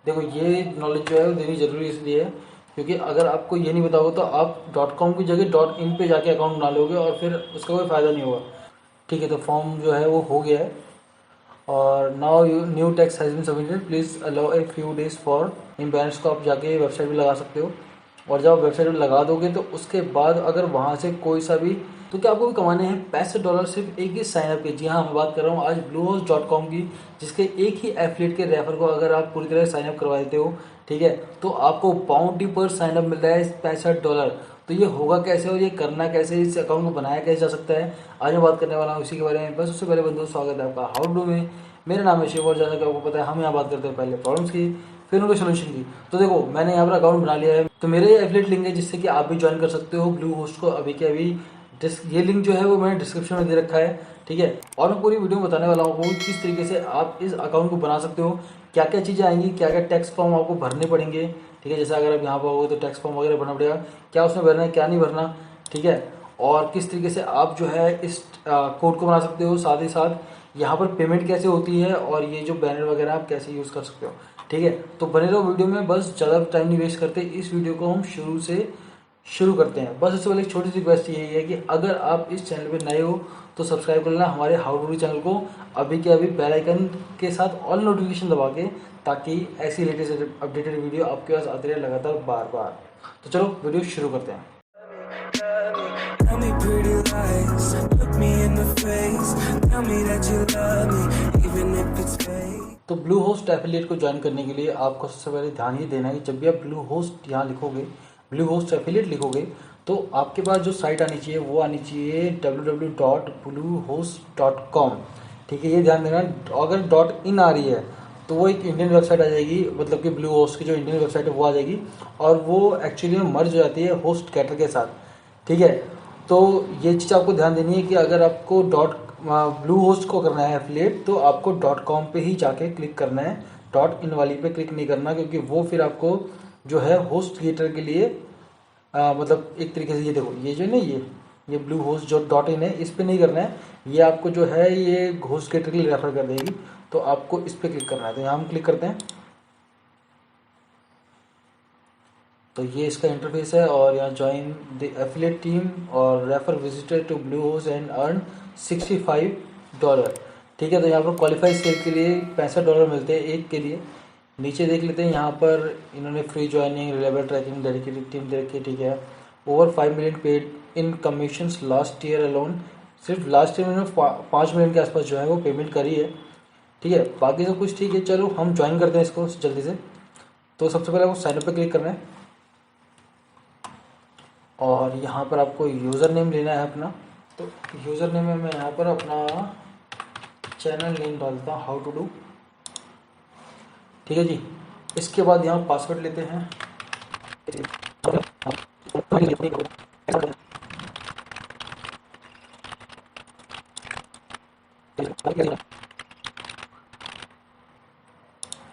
देखो ये नॉलेज जो है वो देनी जरूरी इसलिए है क्योंकि अगर आपको ये नहीं पता होगा तो आप .com की जगह .in पे जाके अकाउंट बना लोगे और फिर उसका कोई फ़ायदा नहीं होगा। ठीक है, तो फॉर्म जो है वो हो गया है और now you new tax has been submitted, please allow a few days for imbalance को आप जाके वेबसाइट पे लगा सकते हो। और जब आप वेबसाइट पे लगा दोगे तो उसके बाद अगर वहाँ से कोई सा भी, तो क्या आपको भी कमाने हैं $65 सिर्फ एक ही साइनअप के। जी हाँ, मैं बात कर रहा हूँ आज bluehost.com की, जिसके एक ही एफिलिएट के रेफर को अगर आप पूरी तरह साइनअप करवा देते हो, ठीक है, तो आपको बाउंटी पर साइनअप मिल रहा है $65। तो ये होगा कैसे और ये करना कैसे, इस अकाउंट को बनाया कैसे जा सकता है, आज मैं बात करने वाला हूँ इसी के बारे में। बस उससे पहले बंधु स्वागत है आपका हाउ डू में। मेरा नाम है शिव और जैसा कि आपको पता है हम यहाँ बात करते हैं पहले प्रॉब्लम्स की फिर उनके सोल्यूशन की। तो देखो मैंने यहाँ पर अकाउंट बना लिया है, तो मेरे ये एफिलिएट लिंक है जिससे कि आप भी ज्वाइन कर सकते हो ब्लू होस्ट को अभी के अभी। ये लिंक जो है वो मैंने डिस्क्रिप्शन में दे रखा है, ठीक है। और मैं पूरी वीडियो में बताने वाला हूँ किस तरीके से आप इस अकाउंट को बना सकते हो, क्या क्या चीज़ें आएंगी, क्या क्या टैक्स फॉर्म आपको भरने पड़ेंगे, ठीक है। जैसे अगर आप यहाँ पर हो तो टैक्स फॉर्म वगैरह भरना पड़ेगा, क्या उसमें भरना है क्या नहीं भरना, ठीक है। और किस तरीके से आप जो है इस कोड को बना सकते हो, साथ ही साथ यहाँ पर पेमेंट कैसे होती है और ये जो बैनर वगैरह आप कैसे यूज़ कर सकते हो, ठीक है। तो बने रहो वीडियो में, बस ज़्यादा टाइम नहीं वेस्ट करते, इस वीडियो को हम शुरू करते हैं। बस इससे पहले एक छोटी सी रिक्वेस्ट यही है कि अगर आप इस चैनल पे नए हो तो सब्सक्राइब कर लेना हमारे हाउ टू चैनल को अभी के अभी, बेल आइकन के साथ ऑल नोटिफिकेशन दबा के, ताकि ऐसी लेटेस्ट अपडेटेड वीडियो आपके पास आती रहे लगातार बार बार। तो चलो वीडियो शुरू करते हैं। Tell me pretty lies, look me in the face, tell me that you love me, even if it's fake। तो ब्लू होस्ट एफिलिएट को ज्वाइन करने के लिए आपको सबसे पहले ध्यान ये देना है कि जब भी आप ब्लू होस्ट यहाँ लिखोगे, ब्लू होस्ट एफिलिएट लिखोगे, तो आपके पास जो साइट आनी चाहिए वो आनी चाहिए www.bluehost.com, ठीक है। ये ध्यान देना, अगर .in आ रही है तो वो एक इंडियन वेबसाइट आ जाएगी, मतलब कि ब्लू होस्ट की जो इंडियन वेबसाइट है वो आ जाएगी और वो एक्चुअली में मर्ज हो जाती है होस्ट कैटर के साथ, ठीक है। तो ये चीज़ आपको ध्यान देनी है कि अगर आपको ब्लू होस्ट को करना है एफिलिएट तो आपको .com पे ही जाके क्लिक करना है, .in वाली पे क्लिक नहीं करना, क्योंकि वो फिर आपको जो है होस्ट क्रिएटर के लिए मतलब एक तरीके से, ये देखो ये जो है ना, ये ब्लू होस्ट जो .in है इस पर नहीं करना है, ये आपको जो है ये होस्ट क्रिएटर के लिए रेफर कर देगी, तो आपको इस पर क्लिक करना है। तो यहाँ हम क्लिक करते हैं, तो ये इसका इंटरफेस है और यहाँ ज्वाइन द एफिलिएट टीम और refer visitor to Bluehost and earn $65, ठीक है। तो यहाँ पर क्वालिफाई सेल के लिए $65 मिलते हैं एक के लिए। नीचे देख लेते हैं, यहाँ पर इन्होंने free joining, reliable tracking, dedicated team दे रखी है, ठीक है। Over 5 million paid in commissions last year alone, सिर्फ लास्ट ईयर में 5 मिलियन के आसपास जो है वो पेमेंट करी है, ठीक है। बाकी सब कुछ ठीक है, चलो हम ज्वाइन करते हैं इसको जल्दी से। तो सबसे पहले आपको साइनअप पर क्लिक करना है और यहाँ पर आपको यूज़र नेम लेना है अपना। तो यूज़र नेम में मैं यहाँ पर अपना चैनल नेम डालता हूँ हाउ टू डू, ठीक है जी। इसके बाद यहाँ पासवर्ड लेते हैं,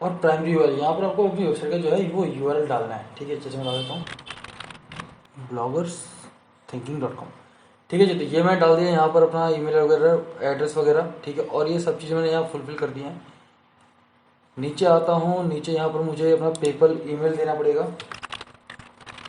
और प्राइमरी यूआरएल यहाँ पर आपको अपनी वेबसाइट का जो है वो यूआरएल डालना है, ठीक है। जैसे मैं डाल देता हूँ bloggersthinking.com, ठीक है जी। तो ये मैं डाल दिया यहाँ पर अपना ईमेल वगैरह, एड्रेस वगैरह, ठीक है। और ये सब चीज़ें मैंने यहाँ फुलफिल कर दी हैं। नीचे आता हूँ, नीचे यहाँ पर मुझे अपना पेपल ईमेल देना पड़ेगा,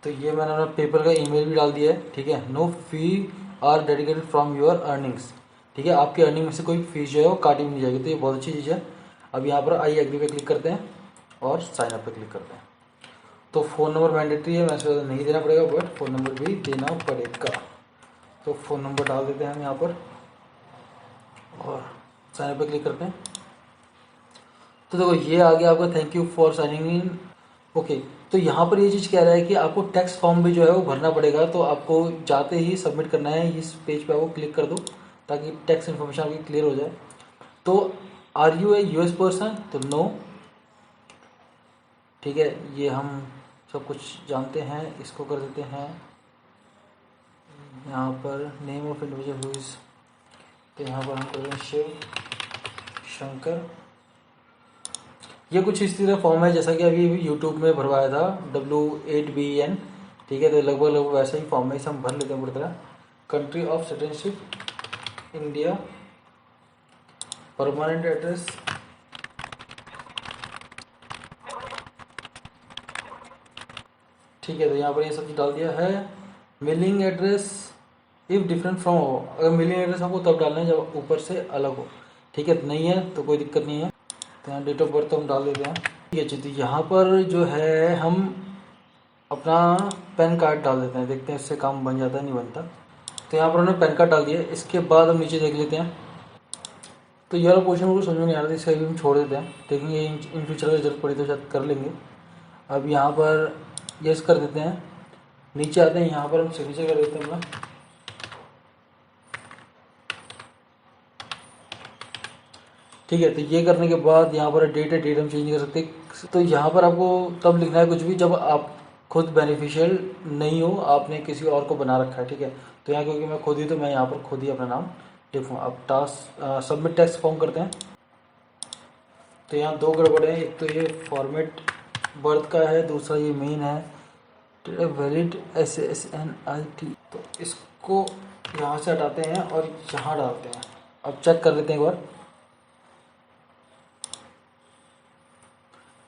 तो ये मैंने अपना पेपल का ईमेल भी डाल दिया है, ठीक है। No fee are dedicated from your earnings, ठीक है। आपकी अर्निंग में से कोई फीस जो है वो काटी भी नहीं जाएगी, तो ये बहुत अच्छी चीज़ है। अब यहाँ पर आई एग्री पे क्लिक करते हैं और साइन अप पे क्लिक करते हैं। तो फ़ोन नंबर मैंडेटरी है, वैसे नहीं देना पड़ेगा, बट फ़ोन नंबर भी देना पड़ेगा। तो फ़ोन नंबर डाल देते हैं हम यहाँ पर और साइन अप पे क्लिक करते हैं। तो देखो ये आ गया आपका thank you for signing in, okay. तो यहाँ पर ये चीज़ कह रहा है कि आपको टैक्स फॉर्म भी जो है वो भरना पड़ेगा, तो आपको जाते ही सबमिट करना है, इस पेज पे आपको क्लिक कर दो ताकि टैक्स इन्फॉर्मेशन आपकी क्लियर हो जाए। तो are you a US person, तो नो, ठीक है। ये हम सब कुछ जानते हैं, इसको कर देते हैं यहाँ पर name of individual who is, तो यहाँ पर हम कर रहे हैं शिव शंकर। ये कुछ इस तरह फॉर्म है जैसा कि अभी यूट्यूब में भरवाया था W8BN, ठीक है। तो लगभग वैसा ही फॉर्म है, इसे हम भर लेते हैं पूरी तरह। Country of citizenship India, permanent address ठीक है, तो यहाँ पर ये सब चीज़ डाल दिया है। Mailing address if different from हो, अगर मेलिंग एड्रेस आपको तब डालना है जब ऊपर से अलग हो। ठीक है, नहीं है तो कोई दिक्कत नहीं है। तो यहाँ डेट ऑफ बर्थ हम डाल देते हैं। ठीक है जी, तो यहाँ पर जो है हम अपना पैन कार्ड डाल देते हैं, देखते हैं इससे काम बन जाता है नहीं बनता। तो यहाँ पर हमने पैन कार्ड डाल दिया। इसके बाद हम नीचे देख लेते हैं। तो ये वाला पोर्शन मुझे समझ में नहीं आ रहा था, इससे हम छोड़ देते हैं, देखेंगे इन फ्यूचर अगर जरूरत पड़ी तो शायद कर लेंगे। अब यहाँ पर यस कर देते हैं। नीचे आते हैं, यहाँ पर हम सिग्नेचर कर देते हैं अपना। ठीक है, तो ये करने के बाद यहाँ पर डेट है, डेट हम चेंज नहीं कर सकते। तो यहाँ पर आपको तब लिखना है कुछ भी जब आप खुद बेनिफिशियल नहीं हो, आपने किसी और को बना रखा है। ठीक है, तो यहाँ क्योंकि मैं खुद ही, तो मैं यहाँ पर खुद ही अपना नाम लिखूँ। अब टास्क सबमिट टैक्स फॉर्म करते हैं। तो यहाँ दो गड़बड़ है, एक तो ये फॉर्मेट बर्थ का है, दूसरा ये मेन है वैलिड SSNIT। तो इसको यहाँ से हटाते हैं और यहाँ डालते हैं। अब चेक कर लेते हैं एक बार।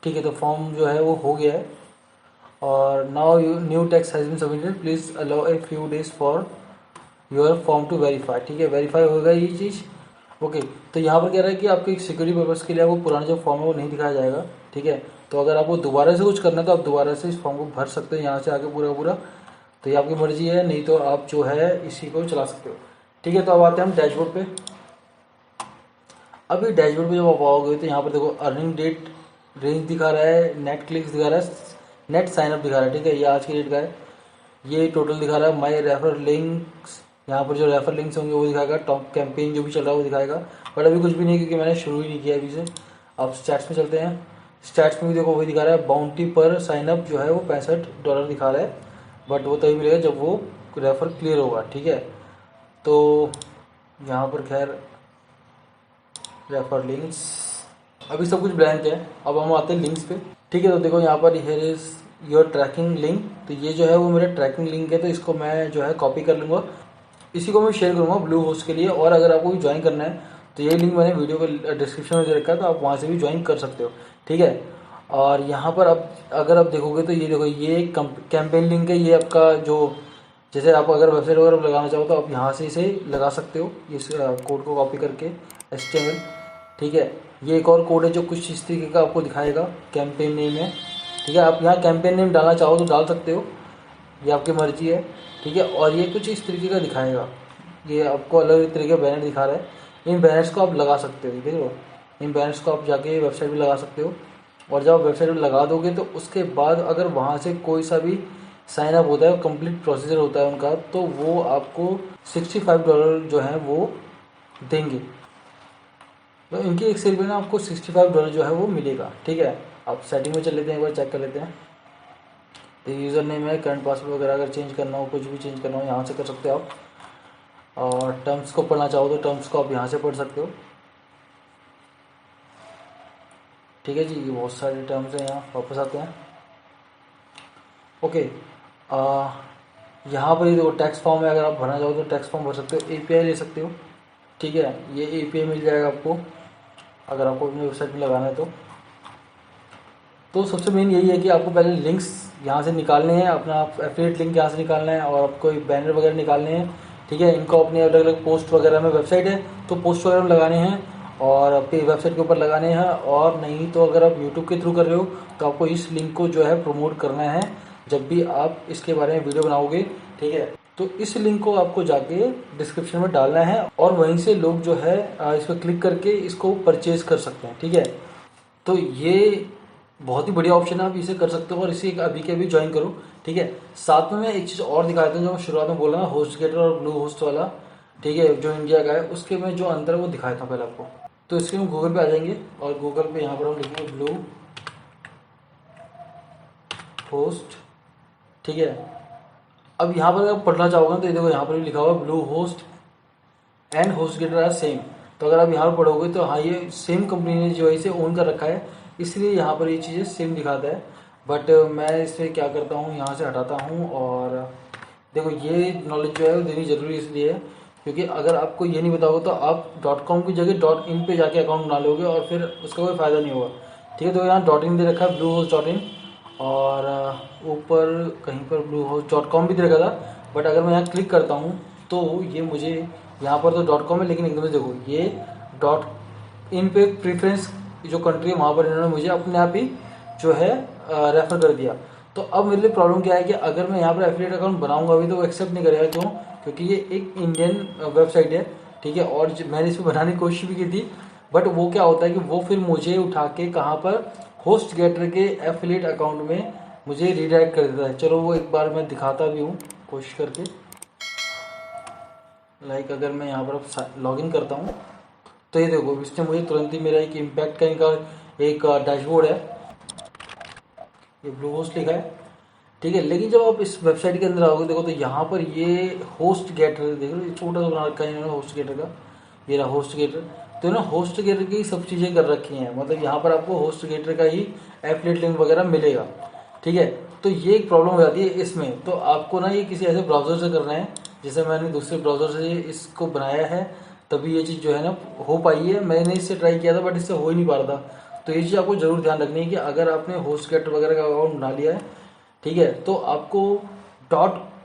ठीक है, तो फॉर्म जो है वो हो गया है। और now new tax has been submitted, please allow a few days for your form to verify. ठीक है, वेरीफाई होगा ये चीज़। ओके, तो यहाँ पर कह रहा है कि आपके सिक्योरिटी पर्पज़ के लिए वो पुराना जो फॉर्म है वो नहीं दिखाया जाएगा। ठीक है, तो अगर आपको दोबारा से कुछ करना है तो आप दोबारा से इस फॉर्म को भर सकते हैं यहाँ से आगे पूरा पूरा। तो ये आपकी मर्जी है, नहीं तो आप जो है इसी को चला सकते हो। ठीक है, तो अब आते हैं हम डैशबोर्ड पे। अभी डैशबोर्ड पे जब आप आओगे तो यहाँ पर देखो अर्निंग डेट रेंज दिखा रहा है, नेट क्लिक्स दिखा रहा है, नेट साइनअप दिखा रहा है। ठीक है, ये आज की डेट का है। ये टोटल दिखा रहा है। माई रेफर लिंक्स, यहाँ पर जो रेफर लिंक्स होंगे वो दिखाएगा। टॉप कैंपेन जो भी चल रहा है वो दिखाएगा। बट अभी कुछ भी नहीं, क्योंकि मैंने शुरू ही नहीं किया अभी से। अब स्टैट्स में चलते हैं। स्टैट्स में भी देखो वही दिखा रहा है। बाउंटी पर साइनअप जो है वो $65 दिखा रहा है, बट वो तभी मिलेगा जब वो रेफर क्लियर होगा। ठीक है, तो यहाँ पर खैर रेफर लिंक्स अभी सब कुछ ब्लैंक है। अब हम आते हैं लिंक्स पे। ठीक है, तो देखो यहाँ पर here is your tracking link. तो ये जो है वो मेरा ट्रैकिंग लिंक है, तो इसको मैं जो है कॉपी कर लूँगा, इसी को मैं शेयर करूँगा ब्लू होस्ट के लिए। और अगर आपको भी ज्वाइन करना है तो ये लिंक मैंने वीडियो के डिस्क्रिप्शन में दे रखा है, तो आप वहाँ से भी ज्वाइन कर सकते हो। ठीक है, और यहाँ पर अब अगर आप देखोगे तो ये देखो ये कैंपेन लिंक है। ये आपका जो, जैसे आप अगर वेबसाइट वगैरह लगाना चाहो तो आप यहाँ से इसे लगा सकते हो, इस कोड को कॉपी करके HTML। ठीक है, ये एक और कोड है जो कुछ इस तरीके का आपको दिखाएगा कैंपेन नेम है। ठीक है, आप यहाँ कैंपेन नेम डालना चाहो तो डाल सकते हो, ये आपकी मर्जी है। ठीक है, और ये कुछ इस तरीके का दिखाएगा। ये आपको अलग तरीके का बैनर दिखा रहा है। इन बैनर्स को आप लगा सकते हो। देख लो, इन बैनर्स को आप जाके वेबसाइट पर लगा सकते हो। और जब आप वेबसाइट पर लगा दोगे तो उसके बाद अगर वहाँ से कोई सा भी साइन अप होता है, कंप्लीट प्रोसीजर होता है उनका, तो वो आपको $65 जो है वो देंगे। तो इनकी एक सेल पे ना आपको $65 जो है वो मिलेगा। ठीक है, आप सेटिंग में चल लेते हैं, एक बार चेक कर लेते हैं। तो यूज़र नेम है, करंट पासवर्ड वगैरह अगर चेंज करना हो, कुछ भी चेंज करना हो यहाँ से कर सकते हो आप। और टर्म्स को पढ़ना चाहो तो टर्म्स को आप यहाँ से पढ़ सकते हो। ठीक है जी, ये बहुत सारे टर्म्स हैं। यहाँ वापस आते हैं। ओके, यहाँ पर ये देखो टैक्स फॉर्म है, अगर आप भरना चाहो तो टैक्स फॉर्म भर सकते हो, API ले सकते हो। ठीक है, ये API मिल जाएगा आपको अगर आपको अपनी वेबसाइट में लगाना है तो सबसे मेन यही है कि आपको पहले लिंक्स यहाँ से निकालने हैं, अपना एफिलिएट लिंक यहाँ से निकालना है, और आपको बैनर वगैरह निकालने हैं। ठीक है, इनको अपने अलग अलग पोस्ट वगैरह में, वेबसाइट है तो पोस्ट वगैरह में लगाने हैं और अपनी वेबसाइट के ऊपर लगाने हैं। और नहीं तो अगर आप यूट्यूब के थ्रू कर रहे हो तो आपको इस लिंक को जो है प्रमोट करना है जब भी आप इसके बारे में वीडियो बनाओगे। ठीक है, तो इस लिंक को आपको जाके डिस्क्रिप्शन में डालना है और वहीं से लोग जो है इस पर क्लिक करके इसको परचेज कर सकते हैं। ठीक है, तो ये बहुत ही बढ़िया ऑप्शन है, आप इसे कर सकते हो और इसे अभी के अभी ज्वाइन करो। ठीक है, साथ में मैं एक चीज़ और दिखा देता हूँ जो मैं शुरुआत में बोला ना, होस्ट गेटर और ब्लू होस्ट वाला। ठीक है, जो इंडिया का है उसके में जो अंतर है वो दिखाया था पहले आपको। तो इसके हम गूगल पे आ जाएंगे और गूगल पे यहाँ पर हम लिखेंगे ब्लू होस्ट। ठीक है, अब यहाँ पर अगर पढ़ना चाहोगे तो ये देखो यहाँ पर भी लिखा हुआ है Bluehost and HostGator are same. तो अगर आप यहाँ पर पढ़ोगे तो हाँ, ये सेम कंपनी ने जो है इसे ओन कर रखा है, इसलिए यहाँ पर ये चीज़ें सेम दिखाता है। बट मैं इसमें क्या करता हूँ, यहाँ से हटाता हूँ। और देखो ये नॉलेज जो है वो देनी ज़रूरी इसलिए है क्योंकि अगर आपको ये नहीं बताओगे तो आप .com की जगह .in पे जाके अकाउंट बना लोगे और फिर उसका कोई फ़ायदा नहीं होगा। ठीक है, तो यहाँ .in दे रखा है, ब्लू होस्ट .in। और ऊपर कहीं पर bluehost.com भी दे रखा था, बट अगर मैं यहाँ क्लिक करता हूँ तो ये मुझे यहाँ पर तो .com है, लेकिन एकदम से देखो ये डॉट इन पे प्रेफरेंस जो कंट्री है वहाँ पर इन्होंने मुझे अपने आप ही जो है रेफर कर दिया। तो अब मेरे लिए प्रॉब्लम क्या है कि अगर मैं यहाँ पर एफिलिएट अकाउंट बनाऊंगा अभी तो वो एक्सेप्ट नहीं करेगा। क्यों? क्योंकि ये एक इंडियन वेबसाइट है, ठीक है, और मैंने इसमें बनाने की कोशिश भी की थी, बट वो क्या होता है कि वो फिर मुझे उठा के कहाँ पर होस्ट गेटर के एफिलिएट अकाउंट में मुझे रीडायरेक्ट कर देता है। चलो वो एक बार मैं दिखाता भी हूँ कोशिश करके। लाइक अगर मैं यहाँ पर लॉग इन करता हूँ तो ये देखो इसने मुझे तुरंत ही मेरा एक इम्पैक्ट का इनका एक डैशबोर्ड है, ये ब्लूहोस्ट लिखा है, ठीक है। लेकिन जब आप इस वेबसाइट के अंदर आओगे देखो तो यहाँ पर ये होस्ट गेटर देख लो, ये छोटा सा बना रखा है इन्होंने होस्ट गेटर का, ये रहा होस्ट गेटर। तो ना होस्ट गेटर की सब चीज़ें कर रखी हैं, मतलब यहाँ पर आपको होस्ट गेटर का ही एफिलिएट लिंक वगैरह मिलेगा, ठीक है। तो ये एक प्रॉब्लम हो जाती है इसमें, तो आपको ना ये किसी ऐसे ब्राउज़र से करना है, जैसे मैंने दूसरे ब्राउज़र से इसको बनाया है, तभी ये चीज़ जो है ना हो पाई है। मैंने इससे ट्राई किया था बट इससे हो ही नहीं पा रहा था। तो ये चीज़ आपको जरूर ध्यान रखनी है कि अगर आपने होस्ट गेटर वगैरह का अकाउंट बना लिया है, ठीक है, तो आपको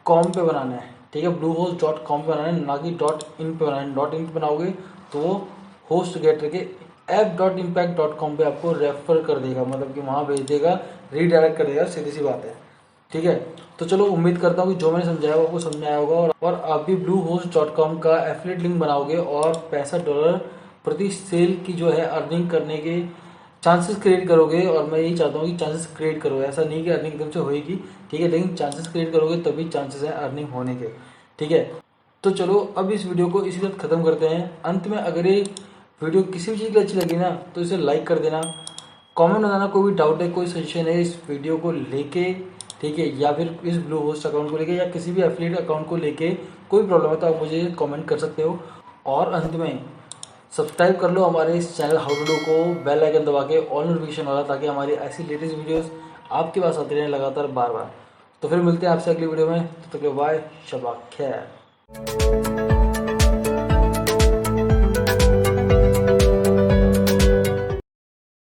.com पे बनाना है, ठीक है, bluehost.com पे बनाना है, ना कि .in पे बनाना है। .in पे बनाओगे तो वो होस्ट गेटर के app.impact.com पे आपको रेफर कर देगा, मतलब कि वहाँ भेज देगा, रीडायरेक्ट कर देगा, सीधी सी बात है, ठीक है। तो चलो उम्मीद करता हूँ कि जो मैंने समझाया वो आपको समझ में आया होगा, और आप भी bluehost.com का एफिलिएट लिंक बनाओगे और $65 प्रति सेल की जो है अर्निंग करने के चांसेस क्रिएट करोगे। और मैं यही चाहता हूँ कि चांसेस क्रिएट करो, ऐसा नहीं कि अर्निंग एकदम से होएगी, ठीक है, लेकिन चांसेस क्रिएट करोगे तभी चांसेस हैं अर्निंग होने के, ठीक है। तो चलो अब इस वीडियो को इसी साथ ख़त्म करते हैं। अंत में अगर ये वीडियो किसी भी चीज़ की अच्छी लगी ना तो इसे लाइक कर देना, कमेंट बताना कोई भी डाउट है, कोई सजेशन है इस वीडियो को लेके, ठीक है, या फिर इस ब्लूहोस्ट अकाउंट को लेके या किसी भी एफिलिएट अकाउंट को लेके कोई प्रॉब्लम है तो आप मुझे कमेंट कर सकते हो। और अंत में सब्सक्राइब कर लो हमारे इस चैनल हाउ टू डू को, बेल आइकन दबा के ऑल नोटिफिकेशन वाला, ताकि हमारी ऐसी लेटेस्ट वीडियोस आपके पास आती रहें लगातार बार बार। तो फिर मिलते हैं आपसे अगली वीडियो में, तब तक के बाय, शबा खैर।